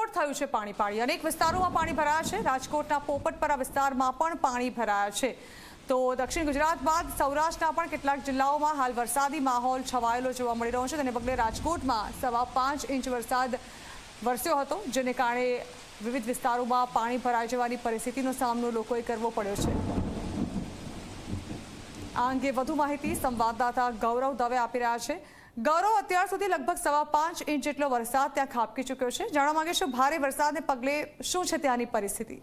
રાજકોટ થયું છે પાણી અનેક વિસ્તારોમાં પાણી ભરાયા છે। રાજકોટના પોપટપરા વિસ્તારમાં પણ પાણી ભરાયા છે। તો દક્ષિણ ગુજરાત બાદ સૌરાષ્ટ્રના પણ કેટલાક જિલ્લાઓમાં હાલ વરસાદી માહોલ છવાયેલો જોવા મળી રહ્યો છે। તેને પગલે રાજકોટમાં 5.5 ઇંચ વરસાદ વરસ્યો હતો, જેને કારણે વિવિધ વિસ્તારોમાં પાણી ભરાઈ જવાની પરિસ્થિતિનો સામનો લોકોએ કરવો પડ્યો છે। આ અંગે વધુ માહિતી સંવાદદાતા ગૌરવ દવે આપી રહ્યા છે। ગૌરવ, અત્યાર સુધી લગભગ 5.5 ઇંચ જેટલો વરસાદ ત્યાં ખાબકી ચૂક્યો છે। જાણવા માંગીશું, ભારે વરસાદને પગલે શું છે ત્યાંની પરિસ્થિતિ?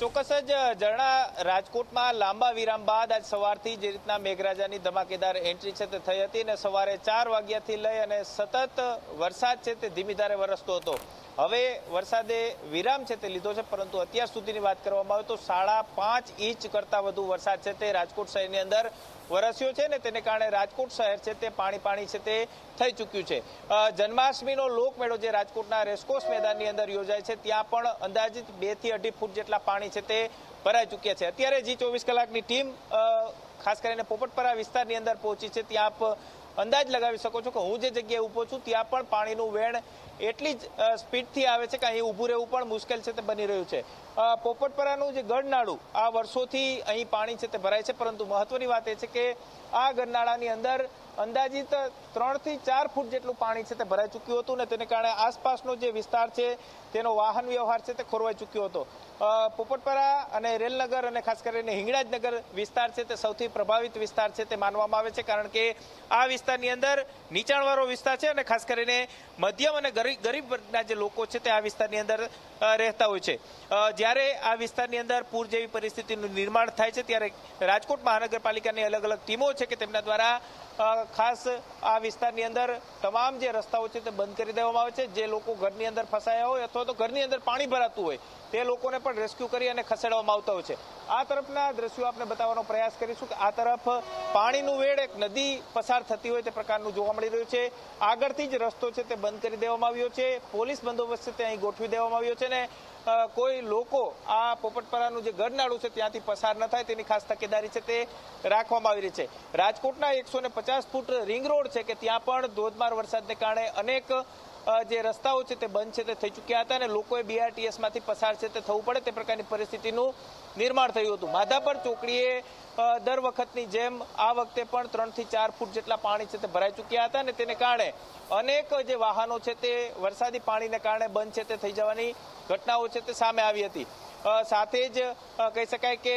ચોક્કસ જ ઝરણા, રાજકોટમાં લાંબા વિરામ બાદ આજ સવારથી જે રીતના મેઘરાજાની ધમાકેદાર એન્ટ્રી છે તે થઈ હતી અને સવારે 4 વાગ્યાથી લઈ અને સતત વરસાદ છે તે ધીમી ધારે વરસતો હતો। હવે વરસાદે વિરામ છે તે લીધો છે, પરંતુ અત્યાર સુધીની વાત કરવામાં આવે તો 5.5 ઇંચ કરતાં વધુ વરસાદ છે તે રાજકોટ શહેરની અંદર વરસ્યો છે ને તેને કારણે રાજકોટ શહેર છે તે પાણી છે તે થઈ ચૂક્યું છે। જન્માષ્ટમીનો લોકમેળો જે રાજકોટના રેસકોર્સ મેદાનની અંદર યોજાય છે ત્યાં પણ અંદાજિત 2 થી 2.5 ફૂટ જેટલા પાણી છે તે ભરાઈ ચૂક્યા છે। અત્યારે જી 24 કલાકની ટીમ ખાસ કરીને પોપટપરા વિસ્તારની અંદર પહોંચી છે। ત્યાં આપ અંદાજ લગાવી શકો છો કે હું જે જગ્યાએ ઊભો છું ત્યાં પણ પાણીનું વેણ એટલી જ સ્પીડથી આવે છે કે અહીં ઊભું રહેવું પણ મુશ્કેલ છે તે બની રહ્યું છે। પોપટપરાનું જે ગઢનાળું આ વર્ષોથી અહીં પાણી છે તે ભરાય છે, પરંતુ મહત્વની વાત એ છે કે આ ગઢનાળાની અંદર અંદાજિત 3 થી 4 ફૂટ જેટલું પાણી છે તે ભરાઈ ચૂક્યું હતું ને તેને કારણે આસપાસનો જે વિસ્તાર છે તેનો વાહન વ્યવહાર છે તે ખોરવાઈ ચૂક્યો હતો। પોપટપરા અને રેલનગર અને ખાસ કરીને હિંગળાજનગર વિસ્તાર છે તે સૌથી પ્રભાવિત વિસ્તાર છે તે માનવામાં આવે છે, કારણ કે આ વિસ્તારની અંદર નીચાણવાળો વિસ્તાર છે અને ખાસ કરીને મધ્યમ અને ગરીબ વર્ગના જે લોકો છે તે આ વિસ્તારની અંદર રહેતા હોય છે। જ્યારે આ વિસ્તારની અંદર પૂર જેવી પરિસ્થિતિનું નિર્માણ થાય છે ત્યારે રાજકોટ મહાનગરપાલિકાની અલગ અલગ ટીમો છે કે તેમના દ્વારા ખાસ આ વિસ્તારની અંદર તમામ જે રસ્તાઓ છે તે બંધ કરી દેવામાં આવે છે। જે લોકો ઘરની અંદર ફસાયા હોય અથવા તો ઘરની અંદર પાણી ભરાતું હોય તે લોકોને પણ રેસ્ક્યુ કરી અને ખસેડવામાં આવતા હોય છે। આ તરફના દ્રશ્યો આપણે બતાવવાનો પ્રયાસ કરીશું કે આ તરફ પાણીનું વેડ એક નદી પસાર થતી હોય તે પ્રકારનું જોવા મળી રહ્યું છે। આગળથી જ રસ્તો છે તે બંધ કરી દેવામાં આવ્યો છે, પોલીસ બંદોબસ્ત તે અહીં ગોઠવી દેવામાં આવ્યો છે ને કોઈ લોકો આ પોપટપરાનું જે ગઢનાળું છે ત્યાંથી પસાર ન થાય તેની ખાસ તકેદારી છે તે રાખવામાં આવી રહી છે। રાજકોટના 150 ફૂટ રિંગ રોડ છે કે ત્યાં પણ ધોધમાર વરસાદને કારણે અનેક જે રસ્તાઓ છે તે બંધ છે તે થઈ ચૂક્યા હતા અને લોકોએ BRTS માંથી પસાર છે તે થવું પડે તે પ્રકારની પરિસ્થિતિનું નિર્માણ થયું હતું। માધાપર ચોકડીએ દર વખતની જેમ આ વખતે પણ 3 થી 4 ફૂટ જેટલા પાણી છે તે ભરાઈ ચૂક્યા હતા અને તેને કારણે અનેક જે વાહનો છે તે વરસાદી પાણીને કારણે બંધ છે તે થઈ જવાની ઘટનાઓ છે તે સામે આવી હતી। સાથે જ કહી શકાય કે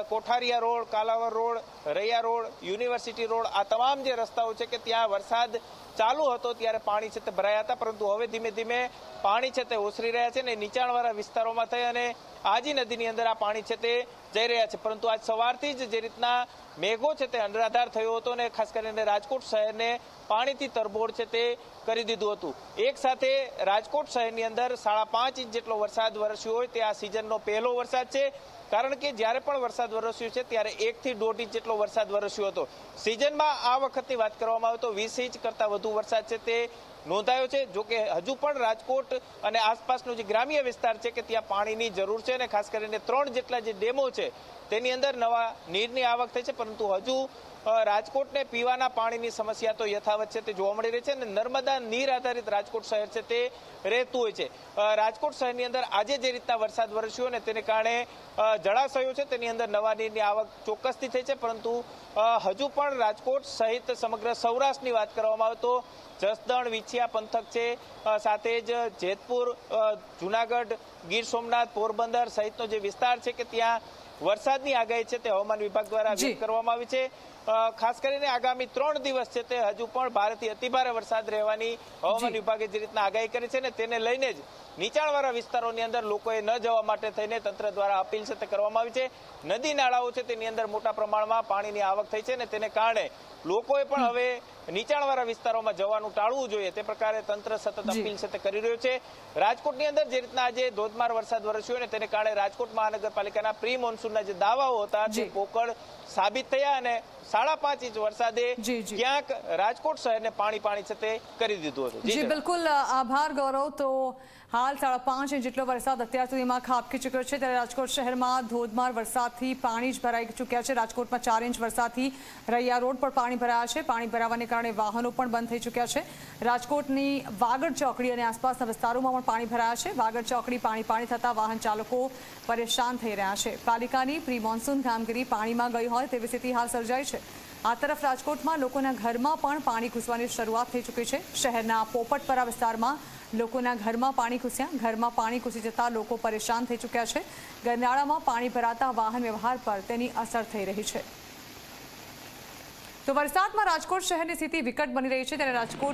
કોઠારિયા road, Kalawad road, Raiya road, university road આ તમામ જે રસ્તાઓ છે કે ત્યાં વરસાદ ચાલુ હતો ત્યારે પાણી છે તે ભરાયા હતા, પરંતુ હવે ધીમે ધીમે પાણી છે તે ઓસરી રહ્યા છે અને નીચાણવાળા વિસ્તારોમાં થઈ અને આજી નદીની અંદર આ પાણી છે તે જઈ રહ્યા છે। પરંતુ આજ સવારથી જ જે રીતના મેઘો છે તે અનરાધાર થયો હતો અને ખાસ કરીને રાજકોટ શહેરને પાણીથી તરબોળ છે તે કરી દીધું હતું। એક સાથે રાજકોટ શહેરની અંદર 5.5 ઇંચ જેટલો વરસાદ વરસ્યો હોય તે આ સિઝનનો પહેલો વરસાદ છે, કારણ કે જ્યારે પણ વરસાદ વરસ્યો છે ત્યારે 1 થી 1.5 ઇંચ જેટલો વરસાદ વરસ્યો હતો। સિઝનમાં આ વખતની વાત કરવામાં આવે તો 20 ઇંચ કરતાં વધુ વરસાદ છે તે નોંધાયો છે। જો કે હજુ પણ રાજકોટ અને આસપાસનો જે ગ્રામ્ય વિસ્તાર છે કે ત્યાં પાણીની જરૂર છે અને ખાસ કરીને 3 જેટલા જે ડેમો છે તેની અંદર નવા નીરની આવક થઈ છે, પરંતુ હજુ રાજકોટને પીવાના પાણીની સમસ્યા તો યથાવત છે તે જોવા મળી રહી છે અને નર્મદા નીર આધારિત રાજકોટ શહેર છે તે રહેતું હોય છે। રાજકોટ શહેરની અંદર આજે જે રીતના વરસાદ વરસ્યો ને તેને કારણે જળાશયો છે તેની અંદર નવા નીરની આવક ચોક્કસથી થઈ છે, પરંતુ હજુ પણ રાજકોટ સહિત સમગ્ર સૌરાષ્ટ્રની વાત કરવામાં આવે તો જસદણ, વિછિયા પંથક છે, સાથે જ જેતપુર, જુનાગઢ, ગીર સોમનાથ, પોરબંદર સહિતનો જે વિસ્તાર છે કે ત્યાં વરસાદની આગાહી છે તે હવામાન વિભાગ દ્વારા વ્યક્ત કરવામાં આવી છે। ખાસ કરીને આગામી 3 દિવસ છે તે હજુ પણ ભારેથી અતિભારે વરસાદ રહેવાની હવામાન વિભાગે જે રીતના આગાહી કરી છે ને તેને લઈને જ નીચાણવાળા વિસ્તારોની અંદર લોકોએ ન જવા માટે થઈને તંત્ર દ્વારા અપીલ છે તે કરવામાં આવી છે। નદી નાળાઓ છે તેની અંદર મોટા પ્રમાણમાં પાણીની આવક થઈ છે ને તેને કારણે લોકોએ પણ હવે નીચાણવાળા વિસ્તારોમાં જવાનું ટાળવું જોઈએ તે પ્રકારે તંત્ર સતત અપીલ છે તે કરી રહ્યું છે। રાજકોટની અંદર જે રીતના આજે ધોધમાર વરસાદ વરસ્યો ને તેને કારણે રાજકોટ મહાનગરપાલિકાના પ્રી મોન્સૂનના જે દાવાઓ હતા તે પોકળ સાબિત થયા અને 5.5 ઇંચ વરસાદે જી, જી. ક્યાંક રાજકોટ શહેરને પાણી છે તે કરી દીધું હતું. જી બિલકુલ આભાર ગૌરવ. તો હાલ 5.5 ઇંચ જેટલો વરસાદ અત્યાર સુધીમાં ખાબકી ચૂક્યો છે, ત્યારે રાજકોટ શહેરમાં ધોધમાર વરસાદથી પાણી જ ભરાઈ ચૂક્યા છે. રાજકોટમાં 4 ઇંચ વરસાદથી રૈયા રોડ પર પાણી ભરાયા છે. પાણી ભરાવાને કારણે વાહનો પણ બંધ થઈ ચૂક્યા છે. રાજકોટની વાગડ ચોકડી અને આસપાસના વિસ્તારોમાં પણ પાણી ભરાયા છે. વાગડ ચોકડી પાણી થતાં વાહન ચાલકો પરેશાન થઈ રહ્યા છે. પાલિકાની પ્રી મોન્સૂન કામગીરી પાણીમાં ગઈ હોય તેવી સ્થિતિ હાલ સર્જાઈ છે. આ તરફ રાજકોટમાં લોકોના ઘરમાં પણ પાણી ઘૂસવાની શરૂઆત થઈ ચૂકી છે. શહેરના પોપટપરા વિસ્તારમાં લોકોના ઘરમાં પાણી ઘૂસ્યા. ઘરમાં પાણી ઘૂસી જતા લોકો પરેશાન થઈ ચૂક્યા છે. ગરનાળામાં પાણી ભરાતા વાહન વ્યવહાર પર તેની અસર થઈ રહી છે. તો વરસાદમાં રાજકોટ શહેરની સ્થિતિ વિકટ બની રહી છે, ત્યારે રાજકોટ